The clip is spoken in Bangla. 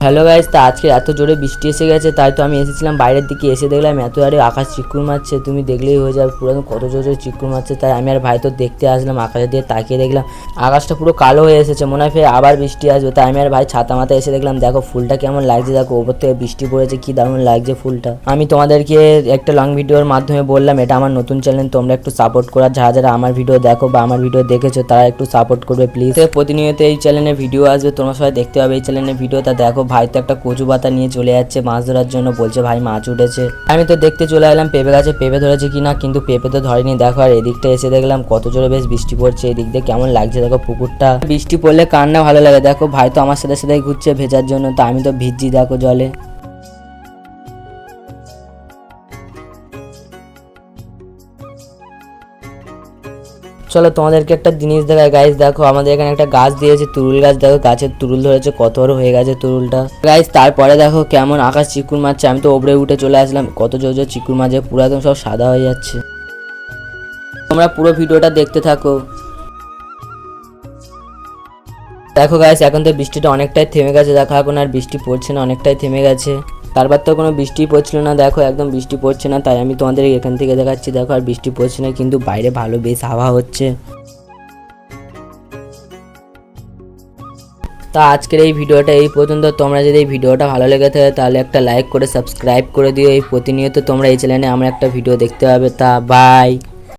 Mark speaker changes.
Speaker 1: হ্যালো গাইস, তা আজকে এত জোরে বৃষ্টি এসে গেছে, তাই তো আমি এসেছিলাম বাইরের দিকে। এসে দেখলাম এত আরে আকাশ চিকুর মারছে, তুমি দেখলেই হয়ে যাবে পুরো কত জোরে জোরে চিকুর মারছে। তাই আমি আর ভাই তো দেখতে আসলাম, আকাশের দিকে তাকিয়ে দেখলাম আকাশটা পুরো কালো হয়ে এসেছে, মনে হয় ফের আবার বৃষ্টি আসবে। তাই আমি আর ভাই ছাতা মাথায় এসে দেখলাম, দেখো ফুলটা কেমন লাগছে, দেখো ওপর থেকে বৃষ্টি পড়েছে, কি দারুণ লাগছে ফুলটা। আমি তোমাদেরকে একটা লং ভিডিওর মাধ্যমে বললাম এটা আমার নতুন চ্যানেল, তোমরা একটু সাপোর্ট করার, যারা যারা আমার ভিডিও দেখো বা আমার ভিডিও দেখেছো তারা একটু সাপোর্ট করবে প্লিজ। প্রতিনিয়ত এই চ্যানেলে ভিডিও আসবে, তোমরা সবাই দেখতে পাবে এই চ্যানেলের ভিডিওটা। দেখো ভাই তো একটা কচু পাতা নিয়ে চলে যাচ্ছে মাছ ধরার জন্য, বলছে ভাই মাছ উঠেছে। আমি তো দেখতে চলে এলাম পেঁপে গাছে পেঁপে ধরেছে কিনা, কিন্তু পেঁপে তো ধরেনি। দেখো আর এদিকটা এসে দেখলাম কত জোরে বেশ বৃষ্টি পড়ছে, এদিক দিয়ে কেমন লাগছে দেখো পুকুরটা। বৃষ্টি পড়লে কার না ভালো লাগে। দেখো ভাই তো আমার সাথে সাথে ঘুরছে ভেজার জন্য, তো আমি তো ভিজছি দেখো জলে। চলো তোমাদেরকে একটা জিনিস দেখায় গাইস, দেখো আমাদের এখানে একটা গাছ দিয়েছে তুরুল গাছ, দেখো গাছের তুরুল ধরেছে, কত বড় হয়ে গেছে তুরুলটা গাইস। তারপরে দেখো কেমন আকাশ চিকুর মারছে, আমি তো ওপরে উঠে চলে আসলাম, কত জোর জোর চিকুর মারছে, পুরো একদম সব সাদা হয়ে যাচ্ছে। তোমরা পুরো ভিডিওটা দেখতে থাকো। দেখো গাইস এখন তো বৃষ্টিটা অনেকটাই থেমে গেছে, দেখো এখন আর বৃষ্টি পড়ছে না, অনেকটাই থেমে গেছে। তারপর তো কোনো বৃষ্টি পড়ছিল না, দেখো একদম বৃষ্টি পড়ছে না। তাই আমি তোমাদের এখান থেকে দেখাচ্ছি, দেখো আর বৃষ্টি পড়ছে না, কিন্তু বাইরে ভালো বেশ হাওয়া হচ্ছে। তা আজকের এই ভিডিওটা এই পর্যন্ত। তোমরা যদি এই ভিডিওটা ভালো লেগে থাকে তাহলে একটা লাইক করে সাবস্ক্রাইব করে দিও। এই প্রতিনিয়ত তোমরা এই চ্যানেলে আমার একটা ভিডিও দেখতে পাবে। তা বাই।